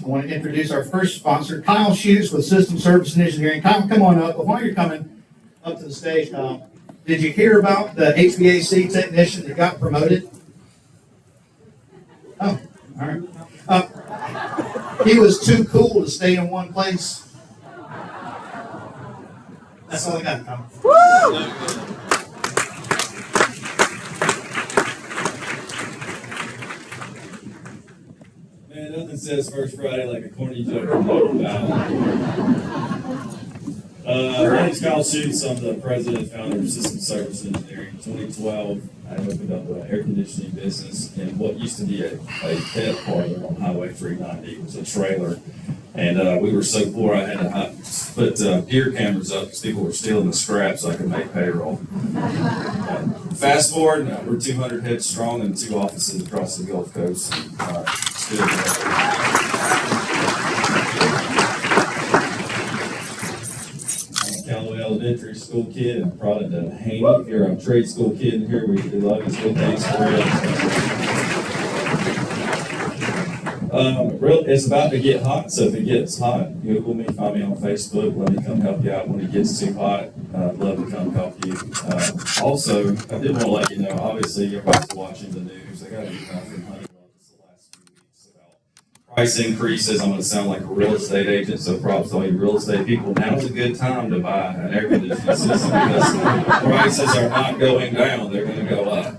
I want to introduce our first sponsor, Kyle Schutz with System Service and Engineering. Kyle, come on up. But while you're coming up to the stage, Kyle, did you hear about the HVAC technician that got promoted? Oh, all right. He was too cool to stay in one place. That's all I got, Kyle. Man, nothing says First Friday like a corny joke from Local Valley. My name's Kyle Schutz. I'm the president and founder of System Service Engineering. In 2012, I opened up an air conditioning business in what used to be a pet parlor on Highway 390. It was a trailer. And we were so poor I had to put pier cameras up because people were stealing the scraps so I could make payroll. Fast forward, we're 200 heads strong and 2 offices across the Gulf Coast. Callaway Elementary School kid and product of Haney. If you're a trade school kid in here, we love you. Good things for you. It's about to get hot, so if it gets hot, Google me, find me on Facebook. Let me come help you out when it gets too hot. I'd love to come help you. Also, I did want to let you know, obviously, everybody's watching the news. I got to get nothing honey this the last few weeks about price increases. I'm going to sound like a real estate agent, so props to all you real estate people. Now's a good time to buy an air conditioning system because prices are not going down, they're going to go up.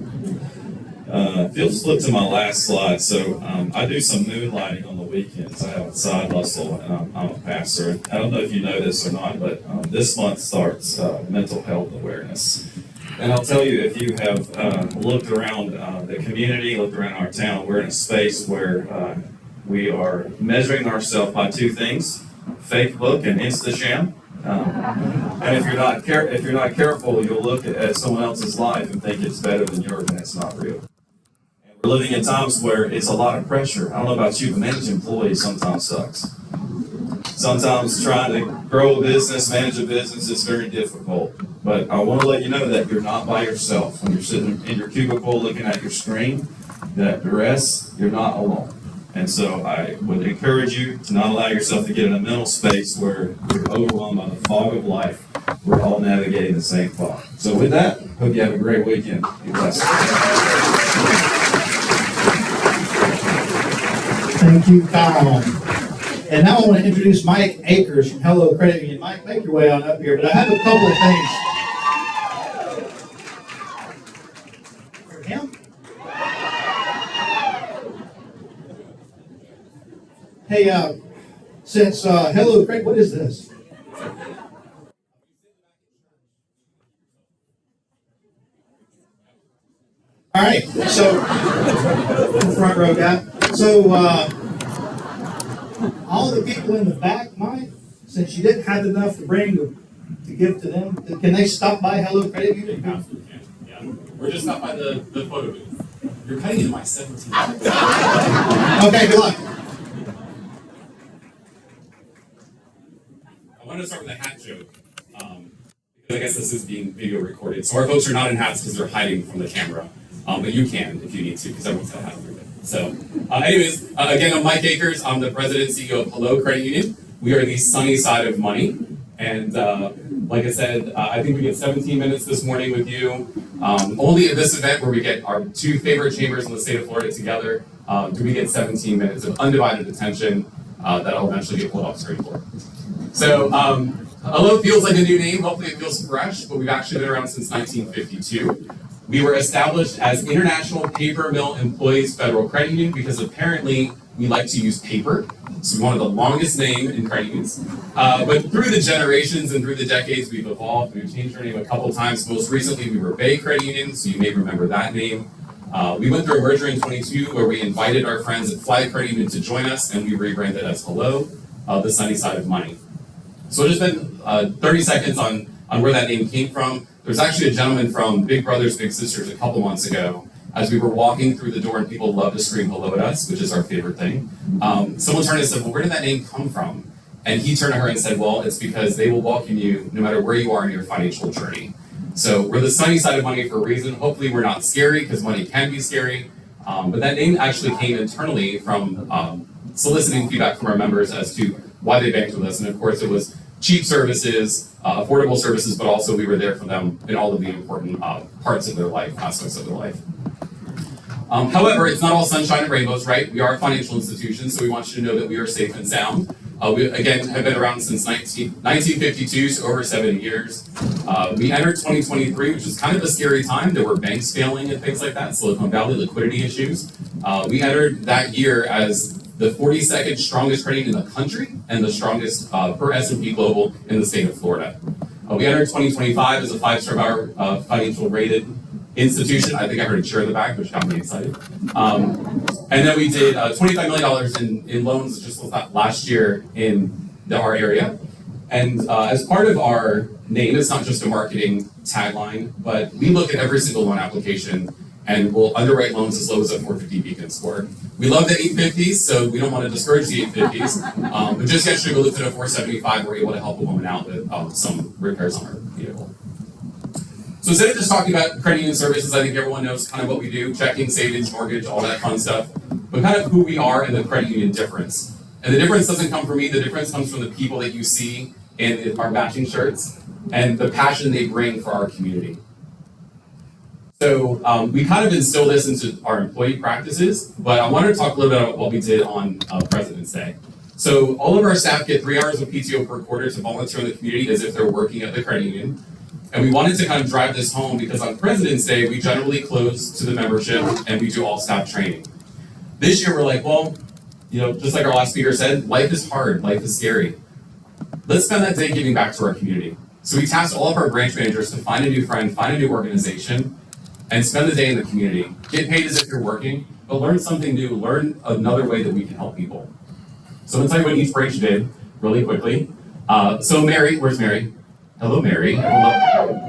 Just flip to my last slide. So I do some moonlighting on the weekends. I have a side hustle, and I'm a pastor. I don't know if you know this or not, but this month starts mental health awareness. And I'll tell you, if you have looked around the community, looked around our town, we're in a space where we are measuring ourselves by 2 things: Facebook and Instasham. And if you're not careful, you'll look at someone else's life and think it's better than yours, and it's not real. And we're living in times where it's a lot of pressure. I don't know about you, but managing employees sometimes sucks. Sometimes trying to grow a business, manage a business is very difficult. But I want to let you know that you're not by yourself. When you're sitting in your cubicle looking at your screen, that the rest, you're not alone. And so I would encourage you to not allow yourself to get in a mental space where you're overwhelmed by the fog of life. We're all navigating the same fog. So with that, hope you have a great weekend. Be blessed. Thank you, Kyle. And now I want to introduce Mike Akers from Hello Credit Union. Mike, make your way on up here. But I have a couple of things. For him? Hey, since Hello Credit, what is this? All right, so front row guy. So all the people in the back, Mike, since you didn't have enough to bring to give to them, can they stop by Hello Credit Union? They absolutely can. Yeah, we're just not by the photo booth. You're cutting into my 17 minutes. Okay, good luck. I wanted to start with a hat joke. Because I guess this is being video recorded. So our folks are not in hats because they're hiding from the camera. But you can if you need to, because everyone's got a hat under it. So, anyways, again, I'm Mike Akers. I'm the president and CEO of Hello Credit Union. We are the sunny side of money. And like I said, I think we get 17 minutes this morning with you. Only at this event where we get our 2 favorite chambers in the state of Florida together, do we get 17 minutes of undivided attention that I'll eventually get pulled off screen for. So, Hello feels like a new name. Hopefully it feels fresh, but we've actually been around since 1952. We were established as International Paper Mill Employees Federal Credit Union because apparently we like to use paper. So we wanted the longest name in credit unions. But through the generations and through the decades, we've evolved. We've changed our name a couple times. Most recently, we were Bay Credit Union, so you may remember that name. We went through a merger in 22 where we invited our friends at Flag Credit Union to join us, and we rebranded as Hello, the sunny side of money. So just been 30 seconds on where that name came from. There's actually a gentleman from Big Brothers Big Sisters a couple months ago, as we were walking through the door and people love to scream hello at us, which is our favorite thing. Someone turned and said, well, where did that name come from? And he turned to her and said, well, it's because they will welcome you no matter where you are in your financial journey. So we're the sunny side of money for a reason. Hopefully we're not scary, because money can be scary. But that name actually came internally from soliciting feedback from our members as to why they banked with us. And of course, it was cheap services, affordable services, but also we were there for them in all of the important parts of their life, aspects of their life. However, it's not all sunshine and rainbows, right? We are a financial institution, so we want you to know that we are safe and sound. We, again, have been around since 1952, so over 70 years. We entered 2023, which was kind of a scary time. There were banks failing and things like that, Silicon Valley liquidity issues. We entered that year as the 42nd strongest credit union in the country and the strongest per S&P Global in the state of Florida. We entered 2025 as a 5-star financial rated institution. I think I heard a cheer in the back, which got me excited. And then we did $25 million in loans just last year in our area. And as part of our name, it's not just a marketing tagline, but we look at every single loan application and we'll underwrite loans as low as a 450 beacon score. We love the 850s, so we don't want to discourage the 850s. But just yesterday we looked at a 475, we're able to help a woman out with some repairs on her vehicle. So instead of just talking about credit union services, I think everyone knows kind of what we do, checking, savings, mortgage, all that fun stuff, but kind of who we are and the credit union difference. And the difference doesn't come from me, the difference comes from the people that you see in our matching shirts and the passion they bring for our community. So we kind of instill this into our employee practices, but I wanted to talk a little bit about what we did on President's Day. So all of our staff get 3 hours of PTO per quarter to volunteer in the community as if they're working at the credit union. And we wanted to kind of drive this home because on President's Day, we generally close to the membership and we do all staff training. This year, we're like, well, you know, just like our last speaker said, life is hard, life is scary. Let's spend that day giving back to our community. So we tasked all of our branch managers to find a new friend, find a new organization, and spend the day in the community. Get paid as if you're working, but learn something new, learn another way that we can help people. So I'm gonna tell you what each branch did really quickly. So Mary, where's Mary? Hello, Mary. We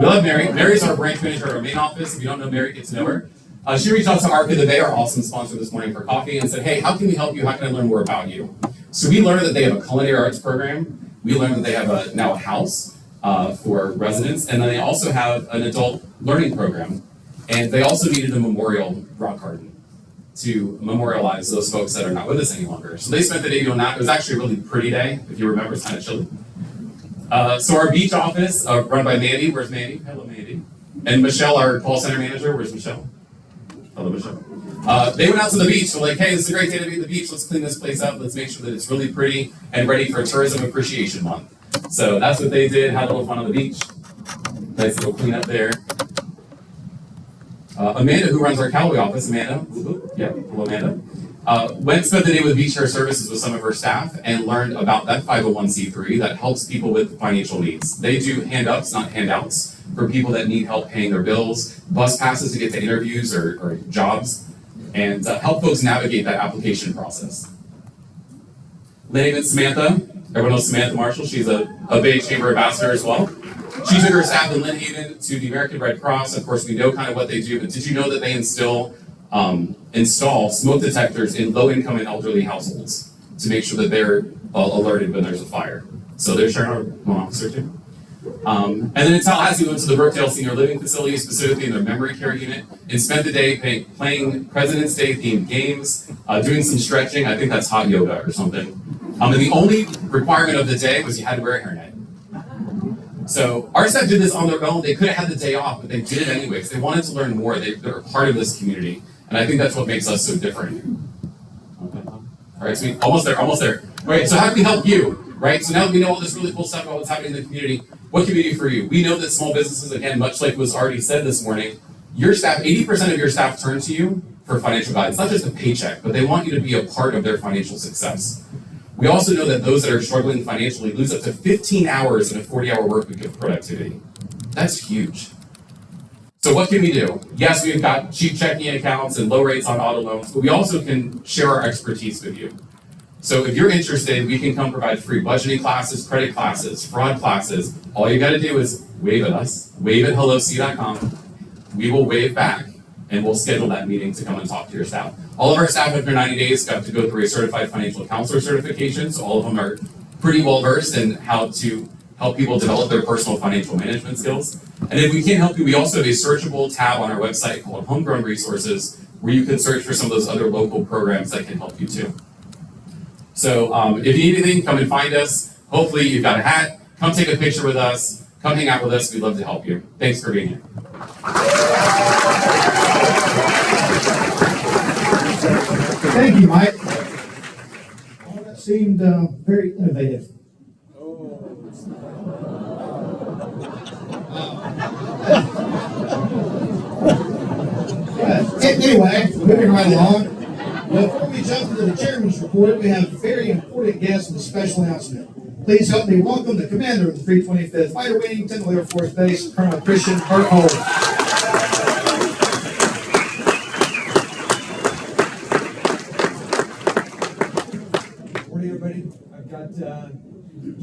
love Mary. Mary's our branch manager at our main office. If you don't know Mary, get to know her. She reached out to Arca the Bay, our awesome sponsor this morning, for coffee and said, hey, how can we help you? How can I learn more about you? So we learned that they have a culinary arts program. We learned that they have now a house for residents. And then they also have an adult learning program. And they also needed a memorial rock garden to memorialize those folks that are not with us any longer. So they spent the day doing that. It was actually a really pretty day. If you remember, it's kind of chilly. So our beach office, run by Mandy. Where's Mandy? Hello, Mandy. And Michelle, our call center manager. Where's Michelle? Hello, Michelle. They went out to the beach. They're like, hey, this is a great day to be at the beach. Let's clean this place up. Let's make sure that it's really pretty and ready for Tourism Appreciation Month. So that's what they did. Had a little fun on the beach. Nice little cleanup there. Amanda, who runs our Callaway office, Amanda. Yeah, hello, Amanda. Went spent the day with Beach Share Services with some of her staff and learned about that 501c3 that helps people with financial needs. They do hand-ups, not handouts, for people that need help paying their bills, bus passes to get to interviews or jobs, and help folks navigate that application process. Lynn and Samantha, everyone knows Samantha Marshall, she's a Bay Chamber ambassador as well. She took her staff in Lynn Haven to the American Red Cross. Of course, we know kind of what they do, but did you know that they install smoke detectors in low-income and elderly households to make sure that they're alerted when there's a fire? So they're sharing our one officer too. And then in Tallahassee, we went to the Brookdale Senior Living Facility, specifically in their memory care unit, and spent the day playing President's Day themed games, doing some stretching. I think that's hot yoga or something. And the only requirement of the day was you had to wear a hairnet. So our staff did this on their own. They could have had the day off, but they did it anyway because they wanted to learn more. They're part of this community, and I think that's what makes us so different. Okay. All right, so almost there. All right, so how can we help you? Right, so now that we know all this really cool stuff about what's happening in the community, what can we do for you? We know that small businesses, again, much like was already said this morning, your staff, 80% of your staff turn to you for financial guidance, not just a paycheck, but they want you to be a part of their financial success. We also know that those that are struggling financially lose up to 15 hours in a 40-hour work week of productivity. That's huge. So what can we do? Yes, we've got cheap checking accounts and low rates on auto loans, but we also can share our expertise with you. So if you're interested, we can come provide free budgeting classes, credit classes, fraud classes. All you got to do is wave at us, wave at helloc.com. We will wave back, and we'll schedule that meeting to come and talk to your staff. All of our staff after 90 days got to go through a certified financial counselor certification, so all of them are pretty well versed in how to help people develop their personal financial management skills. And if we can't help you, we also have a searchable tab on our website called Homegrown Resources, where you can search for some of those other local programs that can help you too. So if you need anything, come and find us. Hopefully you've got a hat. Come take a picture with us. Come hang out with us. We'd love to help you. Thanks for being here. Thank you, Mike. Well, that seemed very innovative. Anyway, moving right along. Before we jump into the chairman's report, we have a very important guest and a special announcement. Please help me welcome the commander of the 325th Fighter Wing, Tyndall Air Force Base, Colonel Christian Harthold. Morning, everybody. I've got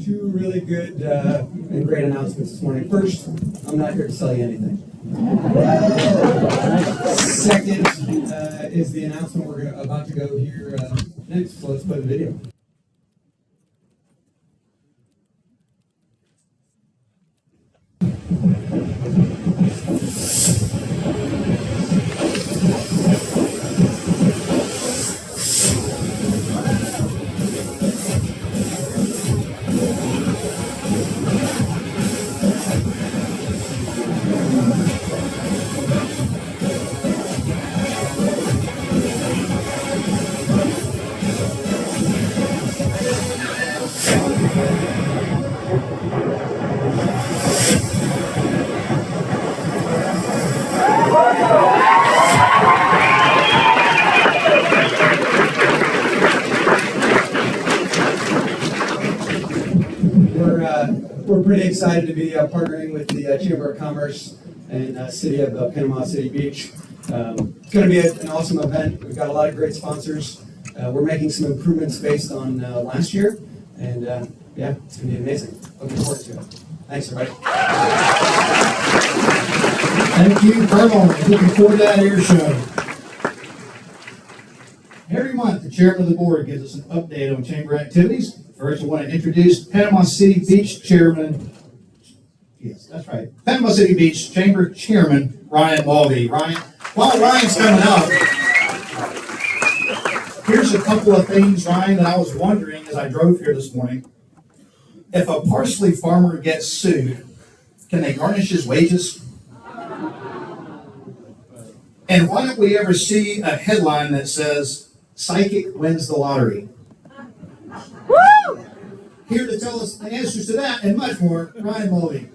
two really good and great announcements this morning. First, I'm not here to sell you anything. Second is the announcement we're about to go here next. So let's play the video. We're pretty excited to be partnering with the Chamber of Commerce and City of Panama City Beach. It's going to be an awesome event. We've got a lot of great sponsors. We're making some improvements based on last year, and yeah, it's going to be amazing. Looking forward to it. Thanks, everybody. Thank you, Colonel. Looking forward to that air show. Every month, the chairman of the board gives us an update on chamber activities. First, I want to introduce Panama City Beach Chairman. Yes, that's right. Panama City Beach Chamber Chairman Ryan Mulvey. Ryan, while Ryan's coming up, here's a couple of things, Ryan, that I was wondering as I drove here this morning. If a parsley farmer gets sued, can they garnish his wages? And why don't we ever see a headline that says, "Psychic wins the lottery"? Woo! Here to tell us the answers to that and much more, Ryan Mulvey.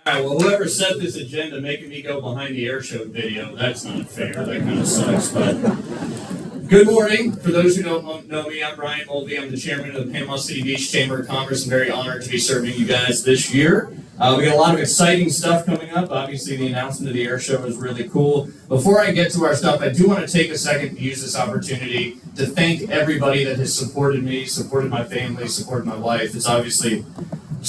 All right, well, whoever set this agenda making me go behind the air show video, that's not fair. That kind of sucks, but good morning. For those who don't know me, I'm Ryan Mulvey. I'm the chairman of the Panama City Beach Chamber of Commerce. I'm very honored to be serving you guys this year. We got a lot of exciting stuff coming up. Obviously, the announcement of the air show is really cool. Before I get to our stuff, I do want to take a second to use this opportunity to thank everybody that has supported me, supported my family, supported my wife. It's obviously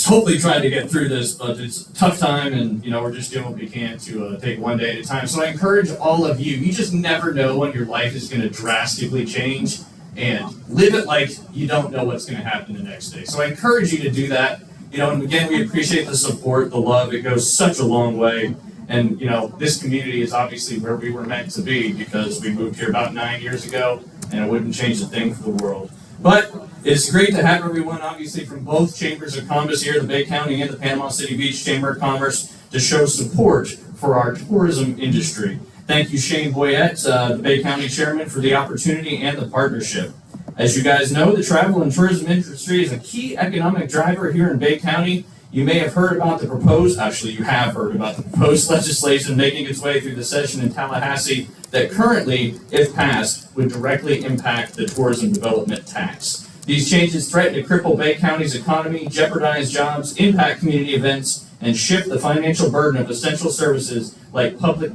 hopefully trying to get through this, but it's a tough time, and we're just doing what we can to take one day at a time. So I encourage all of you. You just never know when your life is going to drastically change, and live it like you don't know what's going to happen the next day. So I encourage you to do that. And again, we appreciate the support, the love. It goes such a long way. And, this community is obviously where we were meant to be because we moved here about 9 years ago, and it wouldn't change a thing for the world. But it's great to have everyone, obviously, from both chambers of commerce here, the Bay County and the Panama City Beach Chamber of Commerce, to show support for our tourism industry. Thank you, Shane Boyette, the Bay County Chairman, for the opportunity and the partnership. As you guys know, the travel and tourism industry is a key economic driver here in Bay County. You may have heard about you have heard about the proposed legislation making its way through the session in Tallahassee that currently, if passed, would directly impact the tourism development tax. These changes threaten to cripple Bay County's economy, jeopardize jobs, impact community events, and shift the financial burden of essential services like public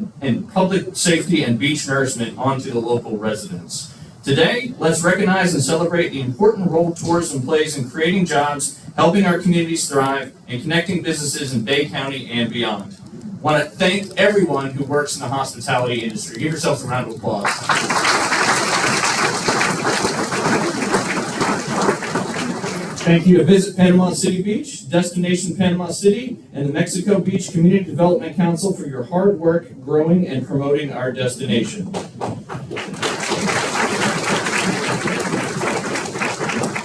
safety and beach nourishment onto the local residents. Today, let's recognize and celebrate the important role tourism plays in creating jobs, helping our communities thrive, and connecting businesses in Bay County and beyond. I want to thank everyone who works in the hospitality industry. Give yourselves a round of applause. Thank you to Visit Panama City Beach, Destination Panama City, and the Mexico Beach Community Development Council for your hard work growing and promoting our destination.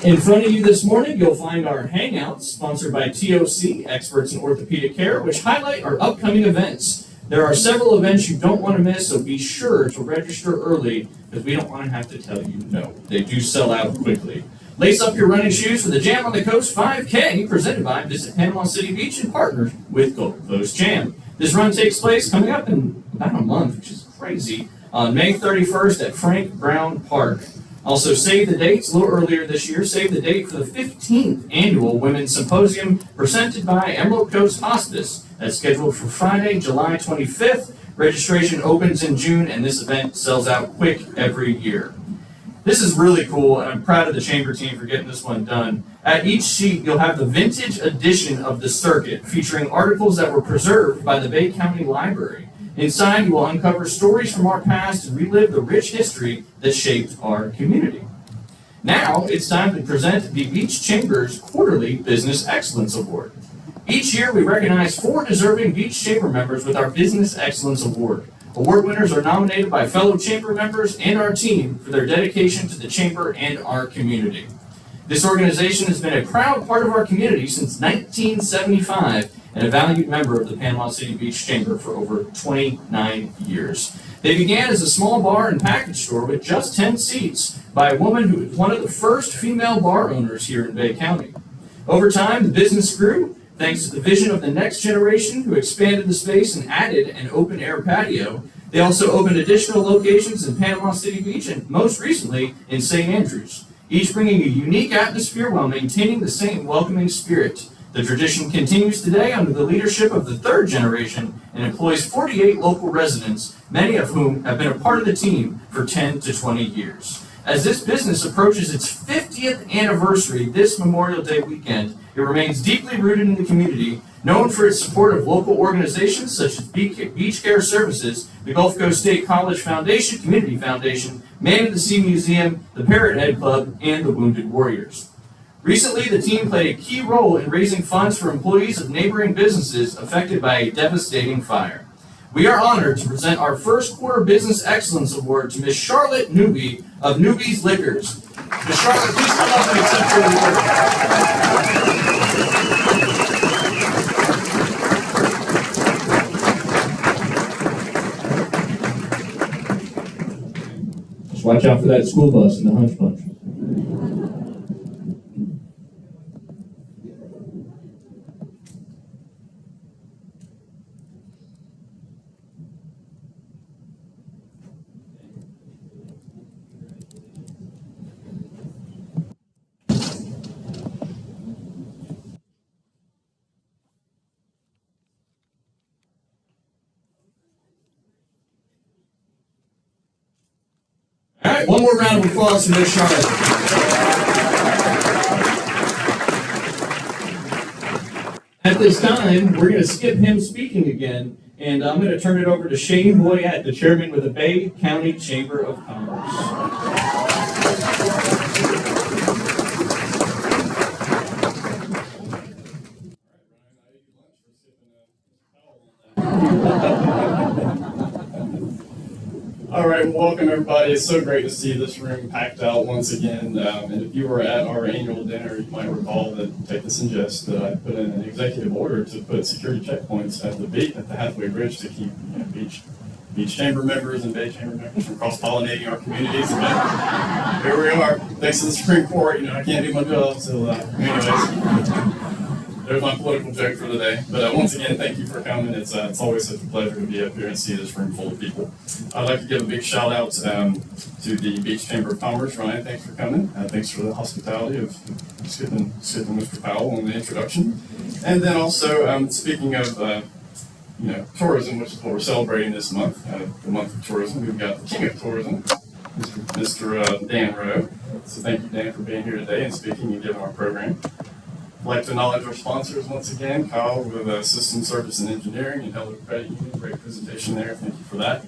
In front of you this morning, you'll find our Hangouts, sponsored by TOC, Experts in Orthopedic Care, which highlight our upcoming events. There are several events you don't want to miss, so be sure to register early, because we don't want to have to tell you no. They do sell out quickly. Lace up your running shoes for the Jam on the Coast 5K, presented by Visit Panama City Beach and partners with Gold Coast Jam. This run takes place coming up in about a month, which is crazy, on May 31st at Frank Brown Park. Also, save the dates a little earlier this year. Save the date for the 15th Annual Women's Symposium presented by Emerald Coast Hospice. That's scheduled for Friday, July 25th. Registration opens in June, and this event sells out quick every year. This is really cool, and I'm proud of the Chamber team for getting this one done. At each sheet, you'll have the vintage edition of the circuit, featuring articles that were preserved by the Bay County Library. Inside, you will uncover stories from our past and relive the rich history that shaped our community. Now, it's time to present the Beach Chamber's Quarterly Business Excellence Award. Each year, we recognize 4 deserving Beach Chamber members with our Business Excellence Award. Award winners are nominated by fellow Chamber members and our team for their dedication to the Chamber and our community. This organization has been a proud part of our community since 1975 and a valued member of the Panama City Beach Chamber for over 29 years. They began as a small bar and package store with just 10 seats by a woman who was one of the first female bar owners here in Bay County. Over time, the business grew thanks to the vision of the next generation who expanded the space and added an open-air patio. They also opened additional locations in Panama City Beach and most recently in St. Andrews, each bringing a unique atmosphere while maintaining the same welcoming spirit. The tradition continues today under the leadership of the 3rd generation and employs 48 local residents, many of whom have been a part of the team for 10 to 20 years. As this business approaches its 50th anniversary this Memorial Day weekend, it remains deeply rooted in the community, known for its support of local organizations such as Beach Care Services, the Gulf Coast State College Foundation, Community Foundation, Man of the Sea Museum, the Parrot Head Club, and the Wounded Warriors. Recently, the team played a key role in raising funds for employees of neighboring businesses affected by a devastating fire. We are honored to present our first quarter Business Excellence Award to Ms. Charlotte Newby of Newby's Liquors. Ms. Charlotte, please come up and accept your award. Just watch out for that school bus and the hunch bunch. All right, one more round of applause for Ms. Charlotte. At this time, we're going to skip him speaking again, and I'm going to turn it over to Shane Boyette, the chairman with the Bay County Chamber of Commerce. All right, well, welcome everybody. It's so great to see this room packed out once again. And if you were at our annual dinner, you might recall that, take this in jest, that I put in an executive order to put security checkpoints at the halfway bridge to keep Beach Chamber members and Bay Chamber members from cross-pollinating our communities. But here we are. Thanks to the Supreme Court, I can't do my job. So, anyways. There's my political joke for the day. But once again, thank you for coming. It's always such a pleasure to be up here and see this room full of people. I'd like to give a big shout out to the Beach Chamber of Commerce. Ryan, thanks for coming. Thanks for the hospitality of skipping Mr. Powell on the introduction. And then also, speaking of tourism, which is what we're celebrating this month, the month of tourism, we've got the king of tourism, Mr. Dan Rowe. So thank you, Dan, for being here today and speaking and giving our program. I'd like to acknowledge our sponsors once again, Kyle with System Service and Engineering and Heller Credit Union. Great presentation there. Thank you for that.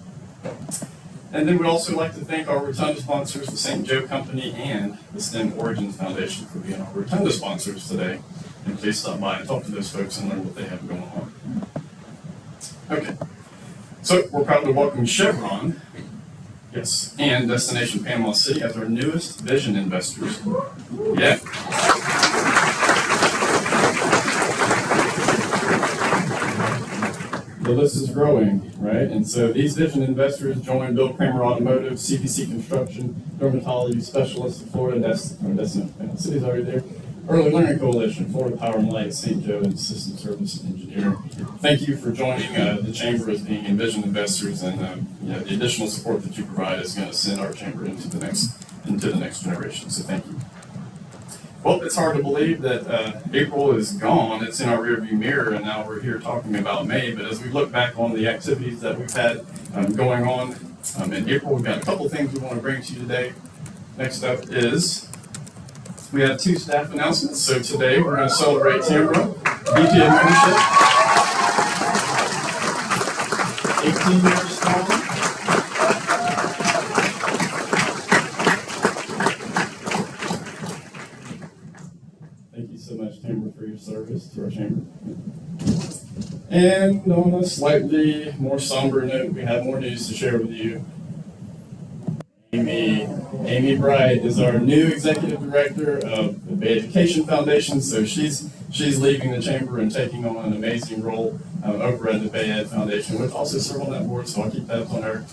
And then we'd also like to thank our Rotunda sponsors, the St. Joe Company and the STEM Origins Foundation, for being our Rotunda sponsors today. And please stop by and talk to those folks and learn what they have going on. Okay, so we're proud to welcome Chevron, yes, and Destination Panama City as our newest vision investors. Yeah. The list is growing, right? And so these vision investors join Bill Kramer Automotive, CPC Construction, Dermatology Specialists, Florida City's already there, Early Learning Coalition, Florida Power and Light, St. Joe, and System Service Engineer. Thank you for joining the Chamber as being vision investors, and the additional support that you provide is going to send our Chamber into the next generation. So thank you. Well, it's hard to believe that April is gone. It's in our rearview mirror, and now we're here talking about May. But as we look back on the activities that we've had going on in April, we've got a couple things we want to bring to you today. Next up is we have 2 staff announcements. So today we're going to celebrate Tamara, VP of Membership, 18 years strong. Thank you so much, Tamara, for your service to our chamber. And on a slightly more somber note, we have more news to share with you. Amy Bright is our new executive director of the Bay Education Foundation. So she's leaving the chamber and taking on an amazing role over at the Bay Ed Foundation, which also serve on that board. So I'll keep that up on her.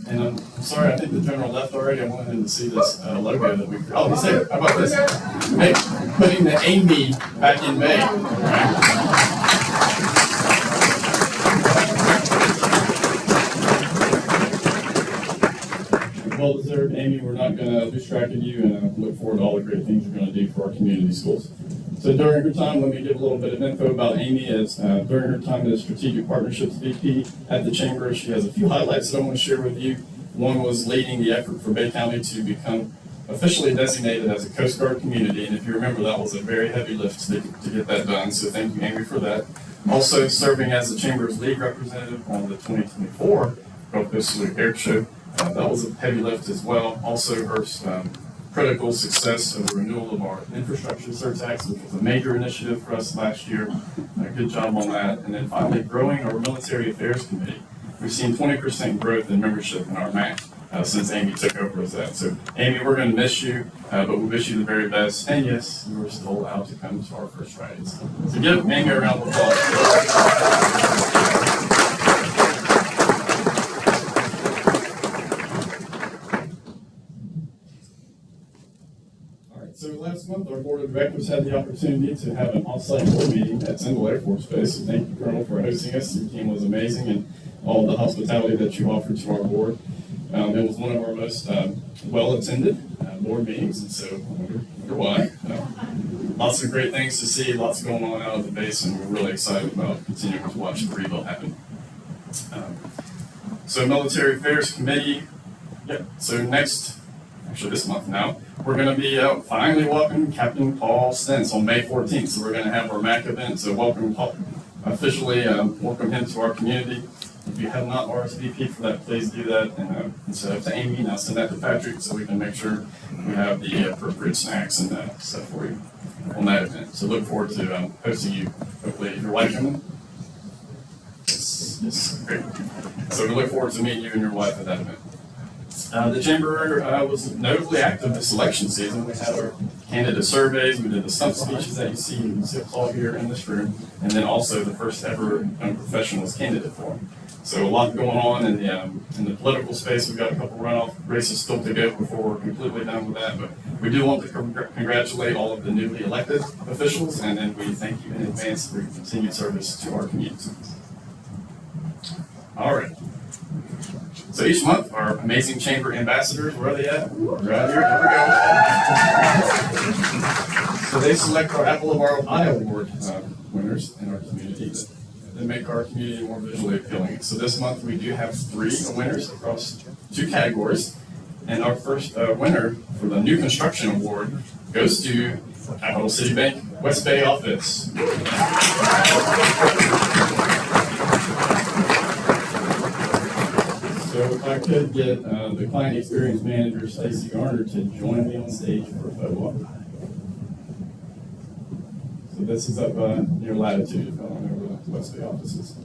And I'm sorry, I think the general left already. I wanted him to see this logo that we. Oh, he's there. How about this? Hey, putting the Amy back in May. Right? Well deserved, Amy. We're not going to lose track of you, and look forward to all the great things you're going to do for our community schools. So during her time, let me give a little bit of info about Amy. As during her time as Strategic Partnerships VP at the Chamber, she has a few highlights that I want to share with you. One was leading the effort for Bay County to become officially designated as a Coast Guard community, and if you remember, that was a very heavy lift to get that done. So thank you, Amy, for that. Also serving as the Chamber's lead representative on the 2024 Gulf Coast Salute Air Show. That was a heavy lift as well. Also, her critical success of the renewal of our infrastructure surtax, which was a major initiative for us last year. Good job on that. And then finally, growing our Military Affairs Committee. We've seen 20% growth in membership in our MAC since Amy took over as that. So, Amy, we're going to miss you, but we wish you the very best. And yes, you are still allowed to come to our first Fridays. So give Amy a round of applause. So last month, our board of directors had the opportunity to have an off-site board meeting at Tyndall Air Force Base. So thank you, Colonel, for hosting us. Your team was amazing, and all the hospitality that you offered to our board. It was one of our most well-attended board meetings, and so I wonder why. Lots of great things to see, lots going on out of the base, and we're really excited about continuing to watch the rebuild happen. So Military Affairs Committee, so actually this month now, we're going to be finally welcoming Captain Paul Stentz on May 14th. So we're going to have our MAC event to officially welcome him to our community. If you have not RSVP'd for that, please do that. And instead of to Amy, now send that to Patrick so we can make sure we have the appropriate snacks and stuff for you on that event. So look forward to hosting you. Hopefully, if your wife coming. Yes, great. So we look forward to meeting you and your wife at that event. The Chamber was notably active this election season. We had our candidate surveys, we did the stump speeches that you see all here in this room, and then also the first ever professionals candidate forum. So a lot going on in the political space. We've got a couple runoff races still to go before we're completely done with that, but we do want to congratulate all of the newly elected officials, and then we thank you in advance for your continued service to our community. All right. So each month, our amazing chamber ambassadors, where are they at? They're out here. There we go. So they select our Apple of Our Eye Award winners in our community that make our community more visually appealing. So this month, we do have 3 winners across 2 categories. And our first winner for the New Construction Award goes to Capital City Bank West Bay office. So I could get the client experience manager, Stacy Garner, to join me on stage for a photo op. So this is up near Latitude, if I don't know where the West Bay office is.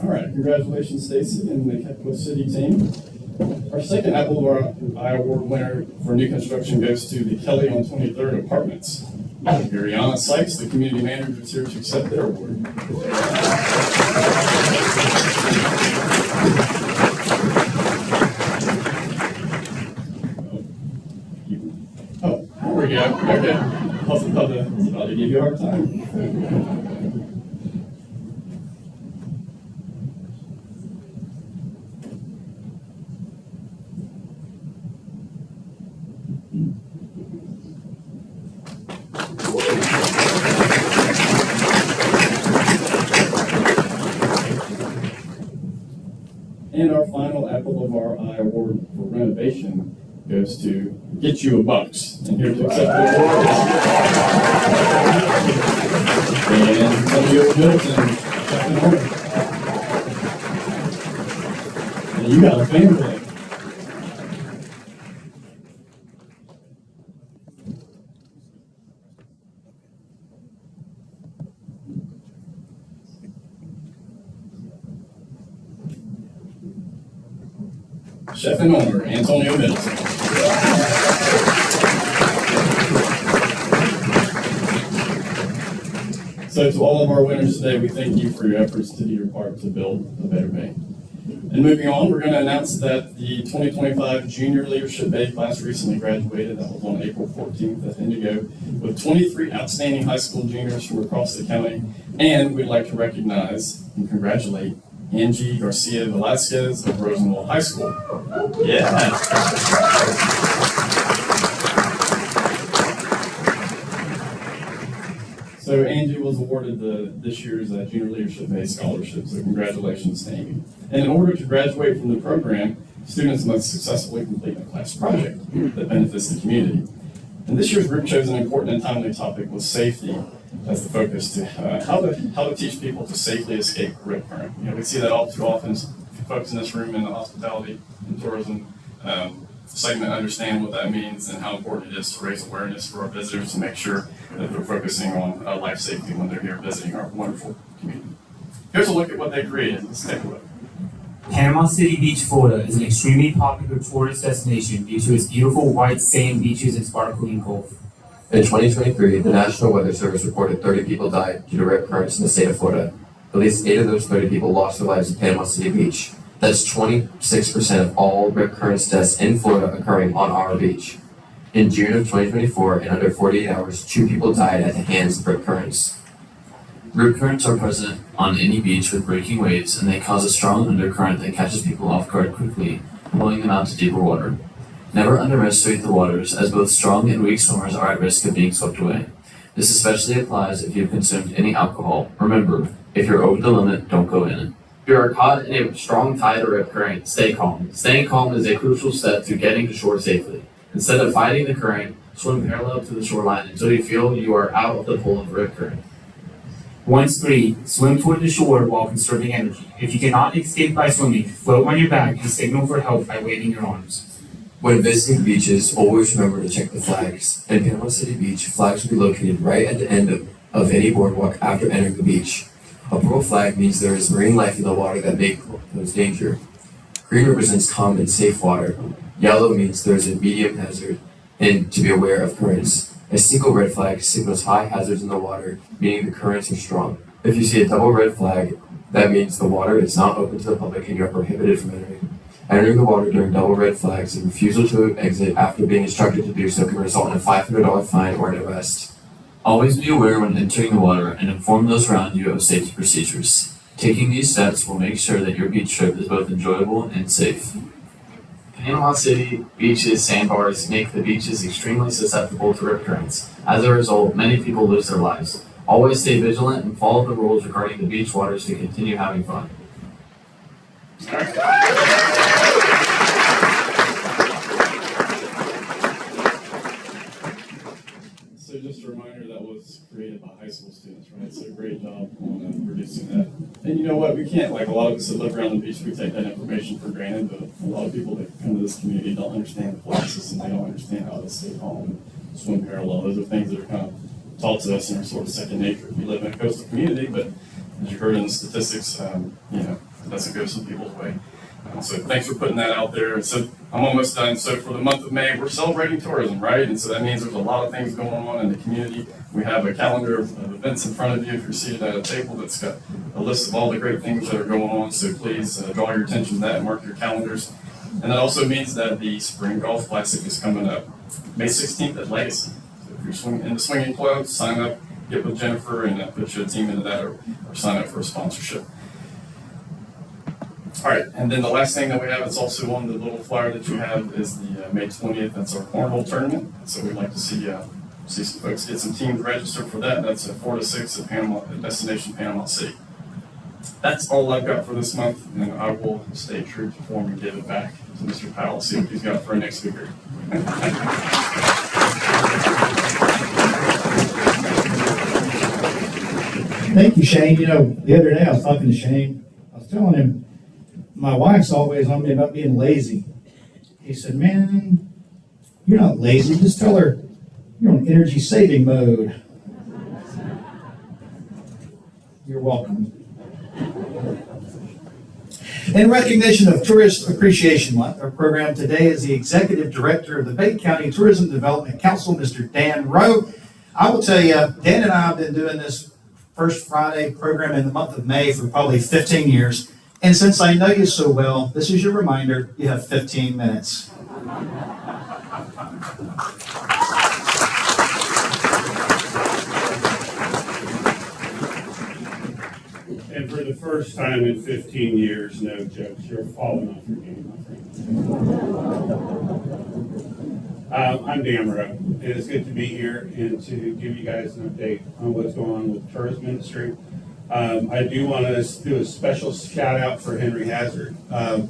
All right, congratulations, Stacy and the Capital City team. Our second Apple of our Eye Award winner for new construction goes to the Kelly on 23rd Apartments. Ariana Sykes, the community manager, is here to accept their award. Oh, there we go. Okay. I was about to give you a hard time. And our final Apple of our Eye Award for renovation goes to Get You a Bucks. And here to accept the award and Tony Middleton, second owner. And you got a family. Chef and owner, Antonio Middleton. So to all of our winners today, we thank you for your efforts to do your part to build a better Bay. And moving on, we're going to announce that the 2025 Junior Leadership Bay class recently graduated. That was on April 14th at Indigo, with 23 outstanding high school juniors from across the county. And we'd like to recognize and congratulate Angie Garcia Velasquez of Rosenwald High School. Yeah. So Angie was awarded this year's Junior Leadership Bay Scholarship, so congratulations to Amy. And in order to graduate from the program, students must successfully complete a class project that benefits the community. And this year's group chose an important and timely topic with safety as the focus to how to teach people to safely escape a rip current. You know, we see that all too often. Folks in this room in the hospitality and tourism segment understand what that means and how important it is to raise awareness for our visitors to make sure that they're focusing on life safety when they're here visiting our wonderful community. Here's a look at what they created. Let's take a look. Panama City Beach, Florida is an extremely popular tourist destination due to its beautiful white sand beaches and sparkling Gulf. In 2023, the National Weather Service reported 30 people died due to rip currents in the state of Florida. At least 8 of those 30 people lost their lives at Panama City Beach. That's 26% of all rip currents deaths in Florida occurring on our beach. In June of 2024, in under 48 hours, 2 people died at the hands of rip currents. Rip currents are present on any beach with breaking waves, and they cause a strong undercurrent that catches people off guard quickly, pulling them out to deeper water. Never underestimate the waters, as both strong and weak swimmers are at risk of being swept away. This especially applies if you've consumed any alcohol. Remember, if you're over the limit, don't go in. If you are caught in a strong tide or rip current, stay calm. Staying calm is a crucial step to getting to shore safely. Instead of fighting the current, swim parallel to the shoreline until you feel you are out of the pull of the rip current. Once free, swim toward the shore while conserving energy. If you cannot escape by swimming, float on your back and signal for help by waving your arms. When visiting beaches, always remember to check the flags. In Panama City Beach, flags will be located right at the end of any boardwalk after entering the beach. A purple flag means there is marine life in the water that may pose danger. Green represents calm and safe water. Yellow means there is a medium hazard and to be aware of currents. A single red flag signals high hazards in the water, meaning the currents are strong. If you see a double red flag, that means the water is not open to the public and you are prohibited from entering. Entering the water during double red flags and refusal to exit after being instructed to do so can result in a $500 fine or an arrest. Always be aware when entering the water and inform those around you of safety procedures. Taking these steps will make sure that your beach trip is both enjoyable and safe. Panama City Beach's sandbars make the beaches extremely susceptible to rip currents. As a result, many people lose their lives. Always stay vigilant and follow the rules regarding the beach waters to continue having fun. So just a reminder, that was created by high school students, right? So great job on producing that. And you know what, we can't, like a lot of us that live around the beach, we take that information for granted, but a lot of people that come to this community don't understand the flag system, they don't understand how to stay calm and swim parallel. Those are things that are kind of taught to us and are sort of second nature if you live in a coastal community, but as you heard in the statistics, it doesn't go some people's way. So thanks for putting that out there. So I'm almost done. So for the month of May, we're celebrating tourism, right? And so that means there's a lot of things going on in the community. We have a calendar of events in front of you if you're seated at a table that's got a list of all the great things that are going on. So please draw your attention to that and mark your calendars. And that also means that the Spring Golf Classic is coming up May 16th at Legacy. So if you're in the swinging club, sign up, get with Jennifer, and put your team into that or sign up for a sponsorship. All right, and then the last thing that we have, it's also on the little flyer that you have, is the May 20th. That's our cornhole tournament. So we'd like to see some folks get some teams registered for that. That's at 4 to 6 at Destination Panama City. That's all I've got for this month, and I will stay true to form and give it back to Mr. Powell. See what he's got for our next speaker. Thank you, Shane. You know, the other day I was talking to Shane. I was telling him, my wife's always on me about being lazy. He said, man, you're not lazy. Just tell her you're on energy saving mode. You're welcome. In recognition of Tourist Appreciation Month, our program today is the Executive Director of the Bay County Tourism Development Council, Mr. Dan Rowe. I will tell you, Dan and I have been doing this First Friday program in the month of May for probably 15 years. And since I know you so well, this is your reminder, you have 15 minutes. And for the first time in 15 years, no jokes, you're falling off your game, my friend. I'm Dan Rowe. It is good to be here and to give you guys an update on what's going on with the tourism industry. I do want to do a special shout out for Henry Hazard.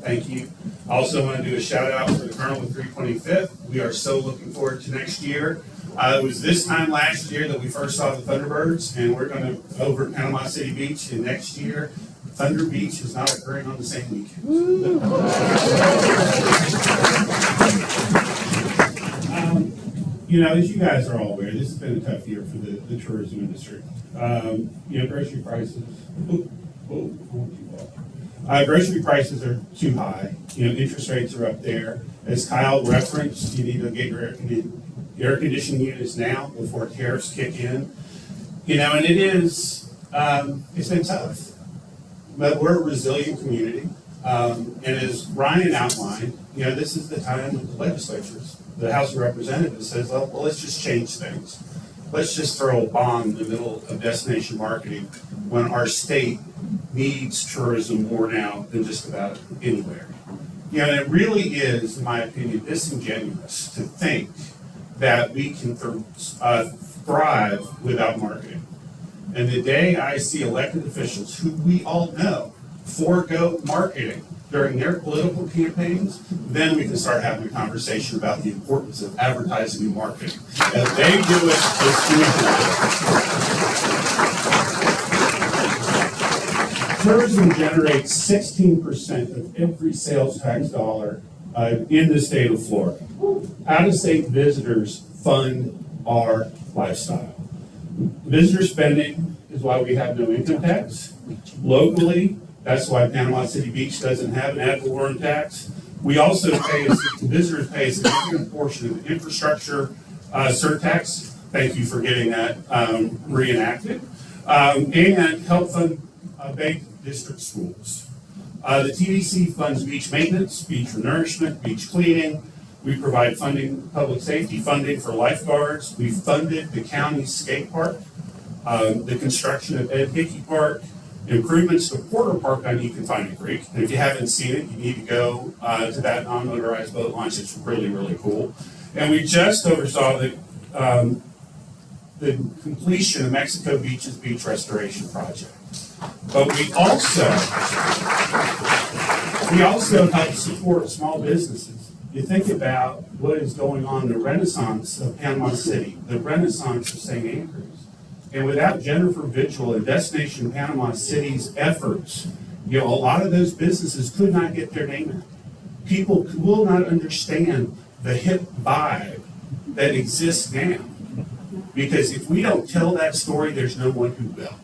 Thank you. I also want to do a shout out for the Colonel with 325th. We are so looking forward to next year. It was this time last year that we first saw the Thunderbirds, and we're going to over at Panama City Beach, and next year Thunder Beach is not occurring on the same weekend. As you guys are all aware, this has been a tough year for the tourism industry. Grocery prices. Grocery prices are too high. Interest rates are up there. As Kyle referenced, you need to get your air conditioning units now before tariffs kick in. And it's been tough. But we're a resilient community. And as Ryan outlined, this is the time when the legislatures, the House of Representatives says, well, let's just change things. Let's just throw a bomb in the middle of destination marketing when our state needs tourism more now than just about anywhere. And it really is, in my opinion, disingenuous to think that we can thrive without marketing. And the day I see elected officials, who we all know, forego marketing during their political campaigns, then we can start having a conversation about the importance of advertising and marketing. As they do it, tourism generates 16% of every sales tax dollar in the state of Florida. Out-of-state visitors fund our lifestyle. Visitor spending is why we have no income tax. Locally, that's why Panama City Beach doesn't have an ad valorem tax. We also visitors pay a significant portion of the infrastructure surtax. Thank you for getting that reenacted. And help fund Bay District schools. The TDC funds beach maintenance, beach nourishment, beach cleaning. We provide public safety funding for lifeguards. We funded the county's skate park, the construction of Ed Hickey Park, improvements to Porter Park on Econfina Creek. And if you haven't seen it, you need to go to that non-motorized boat launch. It's really, really cool. And we just oversaw the the completion of Mexico Beach's beach restoration project. But we also help support small businesses. You think about what is going on, the renaissance of Panama City, the renaissance of St. Andrews. And without Jennifer Vigil and Destination Panama City's efforts, a lot of those businesses could not get their name out. People will not understand the hip vibe that exists now. Because if we don't tell that story, there's no one who will.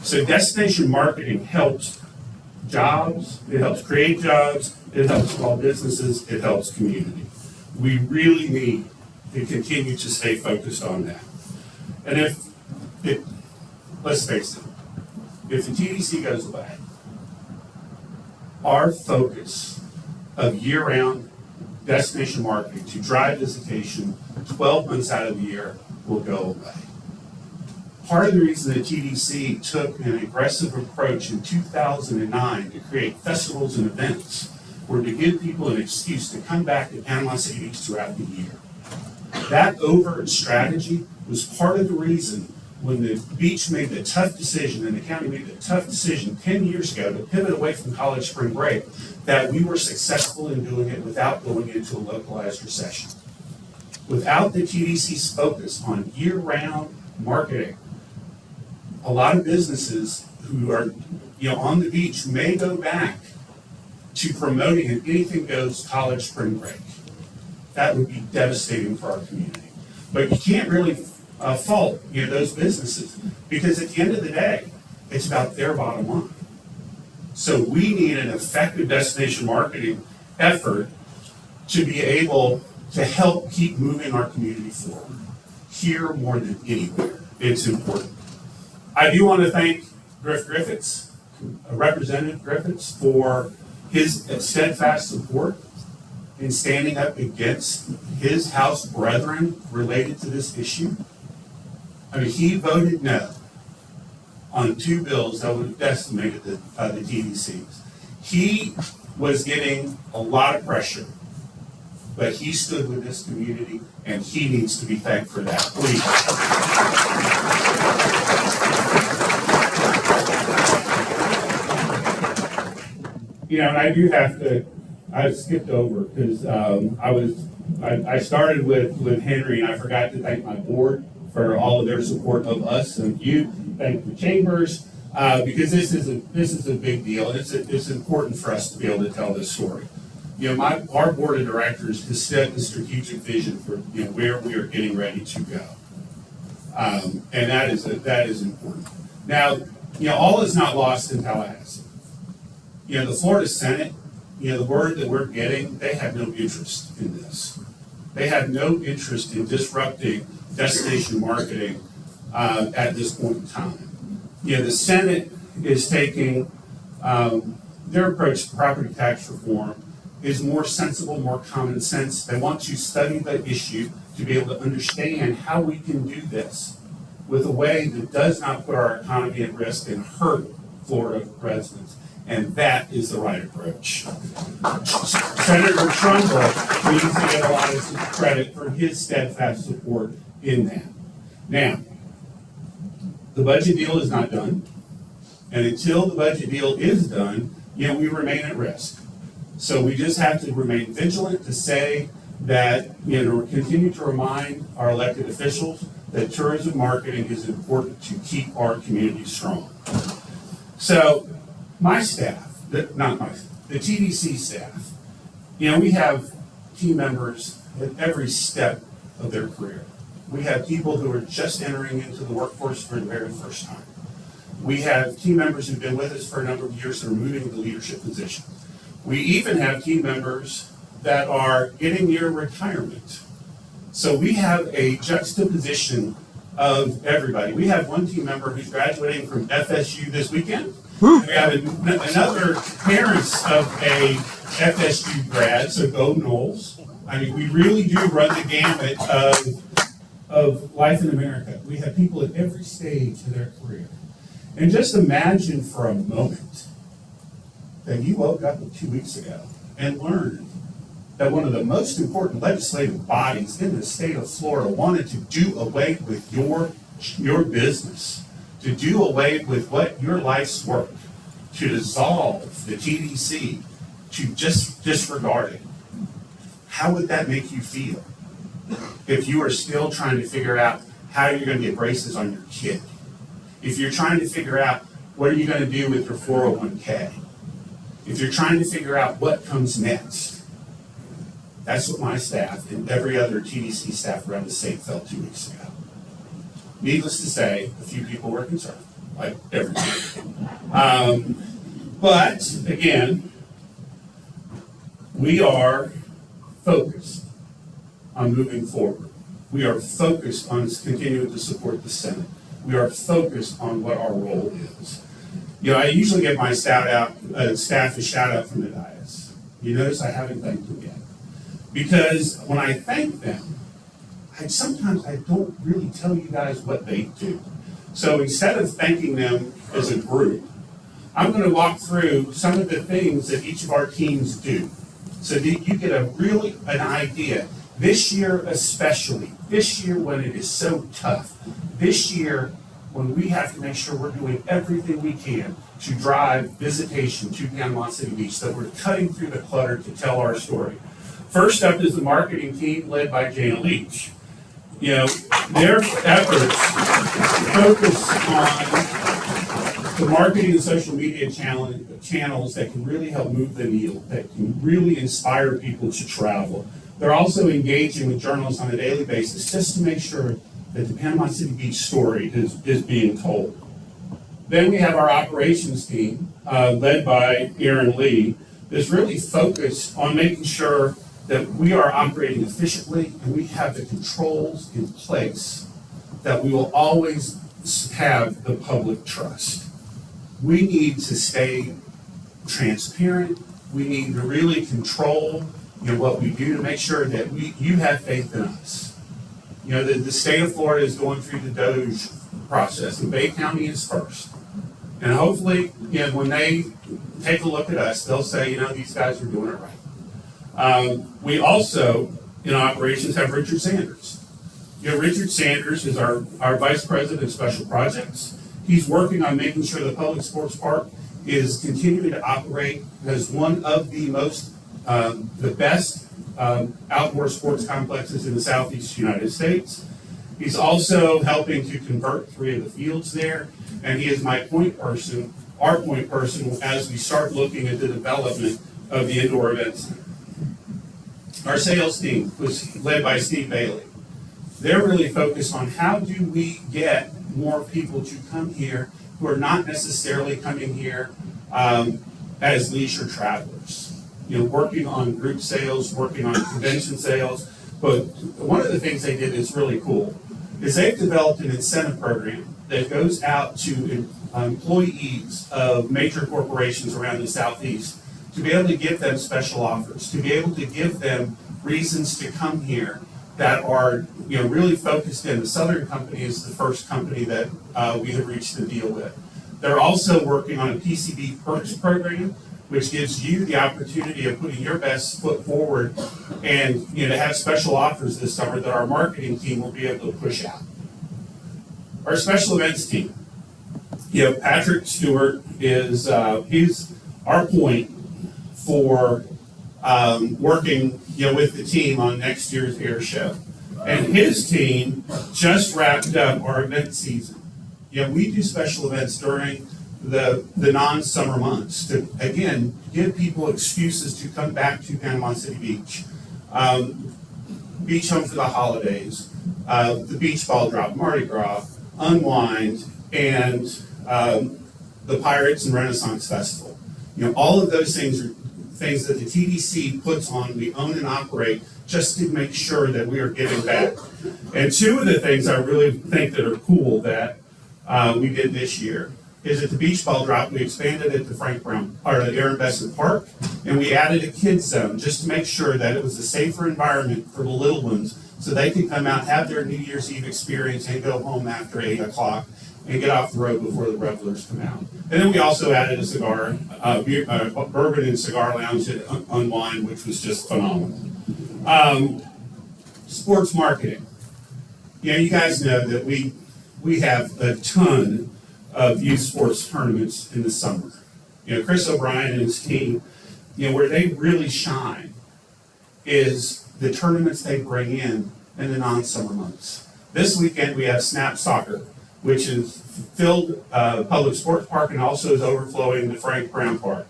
So destination marketing helps jobs, it helps create jobs, it helps small businesses, it helps community. We really need to continue to stay focused on that. And let's face it, if the TDC goes away, our focus of year-round destination marketing to drive visitation 12 months out of the year will go away. Part of the reason the TDC took an aggressive approach in 2009 to create festivals and events were to give people an excuse to come back to Panama City Beach throughout the year. That overt strategy was part of the reason when the beach made the tough decision and the county made the tough decision 10 years ago to pivot away from college spring break, that we were successful in doing it without going into a localized recession. Without the TDC's focus on year-round marketing, a lot of businesses who are on the beach may go back to promoting an anything goes college spring break. That would be devastating for our community. But you can't really fault those businesses, because at the end of the day, it's about their bottom line. So we need an effective destination marketing effort to be able to help keep moving our community forward. Here more than anywhere, it's important. I do want to thank Representative Griffiths, for his steadfast support in standing up against his House brethren related to this issue. I mean, he voted no on 2 bills that would have decimated the TDCs. He was getting a lot of pressure, but he stood with this community, and he needs to be thanked for that. Please. And I do have to, I skipped over because I started with Henry, and I forgot to thank my board for all of their support of us and you. Thank the chambers, because this is a big deal. It's important for us to be able to tell this story. Our board of directors has set the strategic vision for where we are getting ready to go, and that is important. Now, all is not lost in Tallahassee. The Florida Senate, the word that we're getting, they have no interest in this. They have no interest in disrupting destination marketing at this point in time. The Senate is taking their approach to property tax reform is more sensible, more common sense. They want to study the issue to be able to understand how we can do this with a way that does not put our economy at risk and hurt Florida residents. And that is the right approach. Senator Trumbull needs to get a lot of credit for his steadfast support in that. Now, the budget deal is not done. And until the budget deal is done, we remain at risk. So we just have to remain vigilant to say that, to continue to remind our elected officials that tourism marketing is important to keep our community strong. So my staff, the TDC staff, we have team members at every step of their career. We have people who are just entering into the workforce for the very first time. We have team members who've been with us for a number of years that are moving into leadership positions. We even have team members that are getting near retirement. So we have a juxtaposition of everybody. We have one team member who's graduating from FSU this weekend. We have another parents of a FSU grad, so go Knowles. I mean, we really do run the gamut of life in America. We have people at every stage of their career. And just imagine for a moment that you woke up 2 weeks ago and learned that one of the most important legislative bodies in the state of Florida wanted to do away with your your business, to do away with what your life's work, to dissolve the TDC, to just disregard it, how would that make you feel if you are still trying to figure out how you're going to get braces on your kid? If you're trying to figure out what are you going to do with your 401k? If you're trying to figure out what comes next? That's what my staff and every other TDC staff around the state felt 2 weeks ago. Needless to say, a few people were concerned, like everybody. But again, we are focused on moving forward. We are focused on continuing to support the Senate. We are focused on what our role is. You know, I usually give my staff a shout out from the dais. You notice I haven't thanked them yet. Because when I thank them, sometimes I don't really tell you guys what they do. So instead of thanking them as a group, I'm going to walk through some of the things that each of our teams do, so that you get an idea. This year especially, this year when it is so tough, this year when we have to make sure we're doing everything we can to drive visitation to Panama City Beach, that we're cutting through the clutter to tell our story. First up is the marketing team led by Jana Leach. You know, their efforts focus on the marketing and social media channels that can really help move the needle, that can really inspire people to travel. They're also engaging with journalists on a daily basis just to make sure that the Panama City Beach story is being told. Then we have our operations team, led by Aaron Lee, that's really focused on making sure that we are operating efficiently and we have the controls in place that we will always have the public trust. We need to stay transparent. We need to really control, what we do to make sure that you have faith in us. The state of Florida is going through the DOGE process, and Bay County is first. And hopefully, when they take a look at us, they'll say, these guys are doing it right. We also, in operations, have Richard Sanders. Richard Sanders is our Vice President of Special Projects. He's working on making sure the public sports park is continuing to operate as one of the best outdoor sports complexes in the Southeast United States. He's also helping to convert 3 of the fields there, and he is my point person, our point person, as we start looking at the development of the indoor event center. Our sales team was led by Steve Bailey. They're really focused on how do we get more people to come here who are not necessarily coming here as leisure travelers. Working on group sales, working on convention sales. But one of the things they did that's really cool is they've developed an incentive program that goes out to employees of major corporations around the Southeast to be able to give them special offers, to be able to give them reasons to come here that are really focused in. The Southern Company is the first company that we have reached a deal with. They're also working on a PCB Perks program, which gives you the opportunity of putting your best foot forward and to have special offers this summer that our marketing team will be able to push out. Our special events team, Patrick Stewart is he's our point for working with the team on next year's air show. And his team just wrapped up our event season. We do special events during the non-summer months to, again, give people excuses to come back to Panama City Beach. Beach Home for the Holidays, the Beach Ball Drop, Mardi Gras, Unwind, and the Pirates and Renaissance Festival. All of those things are things that the TDC puts on, we own and operate, just to make sure that we are giving back. And 2 of the things I really think that are cool that we did this year is at the Beach Ball Drop, we expanded it to Frank Brown, or the Aaron Besson Park, and we added a kids zone just to make sure that it was a safer environment for the little ones so they could come out, have their New Year's Eve experience, and go home after 8 o'clock and get off the road before the revelers come out. And then we also added a bourbon and cigar lounge at Unwind, which was just phenomenal. Sports marketing. You guys know that we we have a ton of youth sports tournaments in the summer. Chris O'Brien and his team, where they really shine is the tournaments they bring in the non-summer months. This weekend we have Snap Soccer, which is filled public sports park and also is overflowing the Frank Brown Park.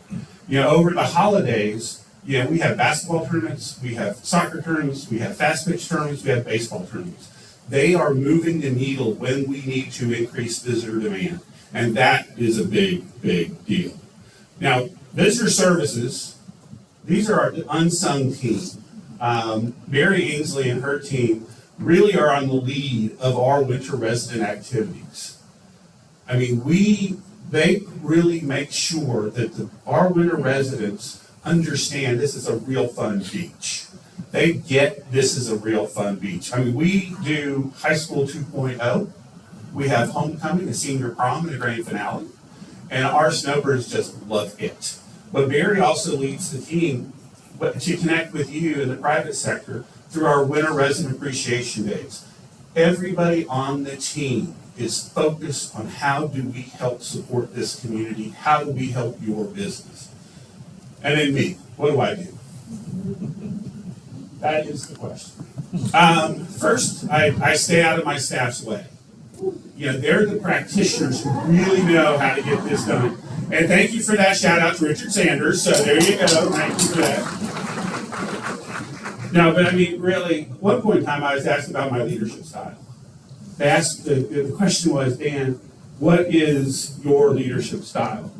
Over the holidays, we have basketball tournaments, we have soccer tournaments, we have fast pitch tournaments, we have baseball tournaments. They are moving the needle when we need to increase visitor demand. And that is a big, big deal. Now, visitor services, these are our unsung team. Mary Ainsley and her team really are on the lead of our winter resident activities. I mean, they really make sure that our winter residents understand this is a real fun beach. They get this is a real fun beach. I mean, we do High School 2.0. We have homecoming, a senior prom, and a grand finale. And our snowbirds just love it. But Mary also leads the team to connect with you in the private sector through our Winter Resident Appreciation Days. Everybody on the team is focused on how do we help support this community? How do we help your business? And then me, what do I do? That is the question. First, I stay out of my staff's way. They're the practitioners who really know how to get this done. And thank you for that shout out to Richard Sanders. So there you go. Thank you for that. No, but I mean, really, at one point in time, I was asked about my leadership style. They asked, the question was, Dan, what is your leadership style?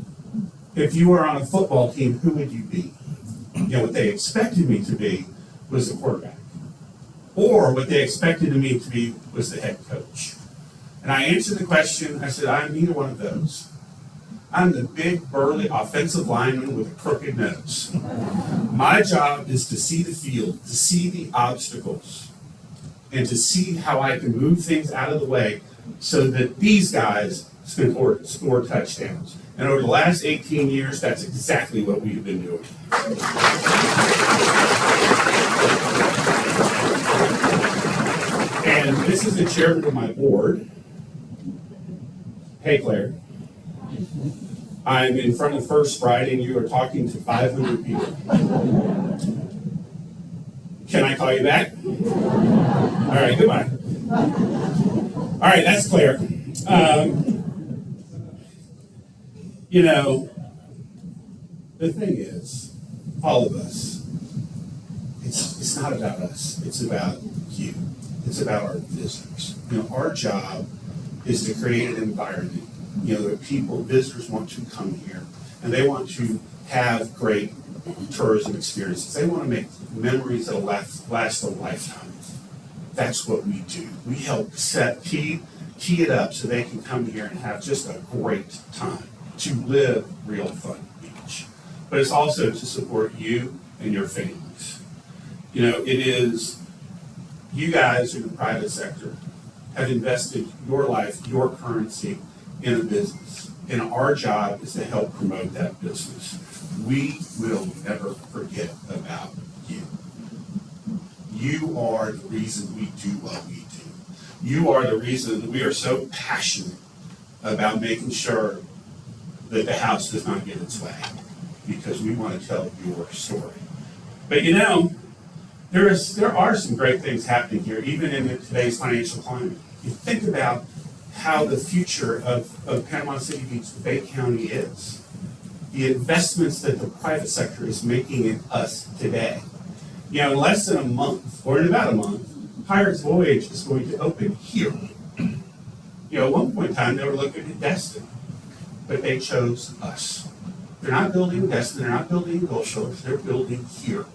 If you were on a football team, who would you be? What they expected me to be was the quarterback. Or what they expected me to be was the head coach. And I answered the question, I said, I'm neither one of those. I'm the big, burly offensive lineman with a crooked nose. My job is to see the field, to see the obstacles, and to see how I can move things out of the way so that these guys score touchdowns. And over the last 18 years, that's exactly what we've been doing. And this is the chairman of my board. Hey, Claire. I'm in front of First Friday and you are talking to 500 people. Can I call you back? All right, goodbye. All right, that's Claire. The thing is, all of us, it's not about us, it's about you. It's about our visitors. Our job is to create an environment, that visitors want to come here, and they want to have great tourism experiences. They want to make memories that will last a lifetime. That's what we do. We help tee it up so they can come here and have just a great time, to live real fun beach. But it's also to support you and your families. It is, you guys in the private sector have invested your life, your currency in a business. And our job is to help promote that business. We will never forget about you. You are the reason we do what we do. You are the reason that we are so passionate about making sure that the house does not get its way, because we want to tell your story. But there are some great things happening here, even in today's financial climate. You think about how the future of Panama City Beach, Bay County is. The investments that the private sector is making in us today. In less than a month, or in about a month, Pirates Voyage is going to open here. At one point in time, they were looking at Destin, but they chose us. They're not building Destin, they're not building Gulf Shores, they're building here.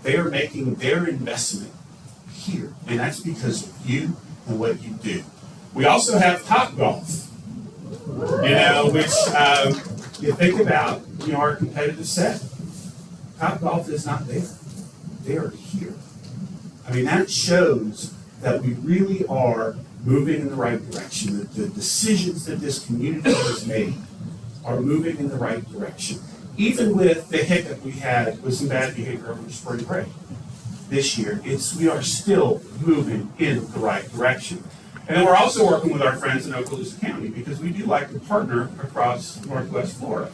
They are making their investment here, and that's because of you and what you do. We also have Topgolf, which you think about, our competitive set. Topgolf is not there. They are here. I mean, that shows that we really are moving in the right direction, that the decisions that this community has made are moving in the right direction. Even with the hiccup we had with some bad behavior over spring break this year, we are still moving in the right direction. And then we're also working with our friends in Okaloosa County because we do like to partner across Northwest Florida.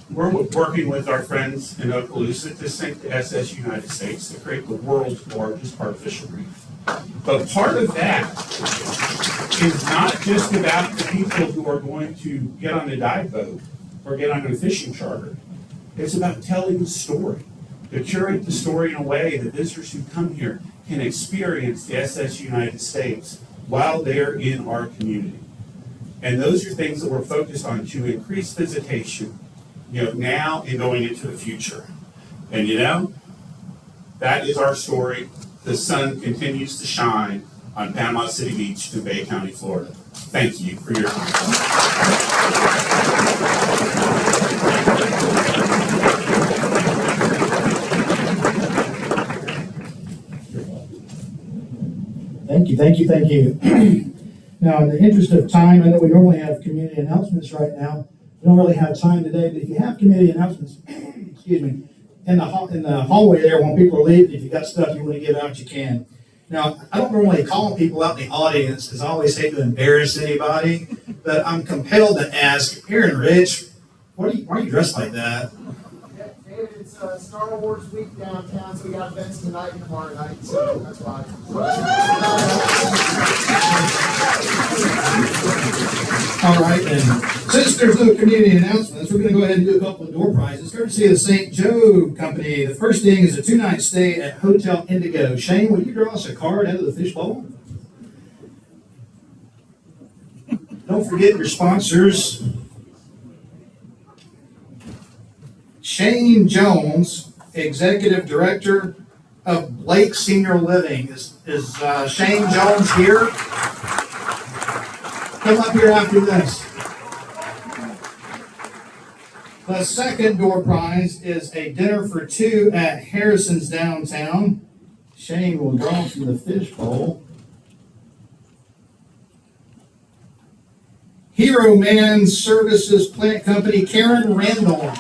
We're working with our friends in Okaloosa to sync the SS United States to create the world's largest artificial reef. But part of that is not just about the people who are going to get on a dive boat or get on a fishing charter. It's about telling the story, to curate the story in a way that visitors who come here can experience the SS United States while they're in our community. And those are things that we're focused on to increase visitation, now and going into the future. And that is our story. The sun continues to shine on Panama City Beach in Bay County, Florida. Thank you for your time. Thank you. Now, in the interest of time, I know we normally have community announcements right now. We don't really have time today, but if you have community announcements, excuse me, in the hallway there when people are leaving, if you've got stuff you want to give out, you can. Now, I don't normally call people out in the audience because I always hate to embarrass anybody, but I'm compelled to ask, Aaron Rich, why are you dressed like that? David, it's Star Wars week downtown, so we got events tonight and tomorrow night, so that's why. All right, then. Since there's no community announcements, we're going to go ahead and do a couple of door prizes. Courtesy of the St. Joe Company. The first thing is a 2-night stay at Hotel Indigo. Shane, will you draw us a card out of the fishbowl? Don't forget your sponsors. Shane Jones, Executive Director of Blake Senior Living. Is Shane Jones here? Come up here after this. The second door prize is a dinner for 2 at Harrison's downtown. Shane will draw from the fishbowl. Hero Man Services Plant Company, Karen Randall.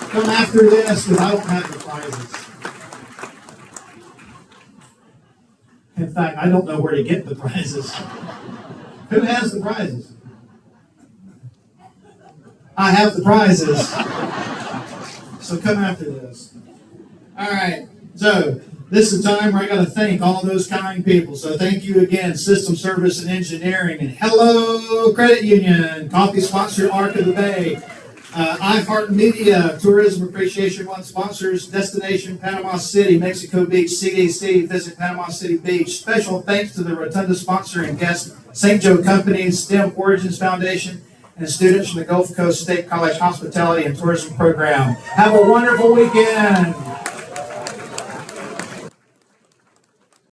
Come after this because I don't have the prizes. In fact, I don't know where to get the prizes. Who has the prizes? I have the prizes. So come after this. All right. So this is the time where I got to thank all those kind people. So thank you again, System Service and Engineering, and Hello Credit Union, coffee sponsor, Arc of the Bay. iHeartMedia, Tourism Appreciation Month sponsors, Destination Panama City, Mexico Beach, CDC, Visit Panama City Beach. Special thanks to the Rotunda sponsor and guest, St. Joe Company, STEM Origins Foundation, and students from the Gulf Coast State College Hospitality and Tourism Program. Have a wonderful weekend.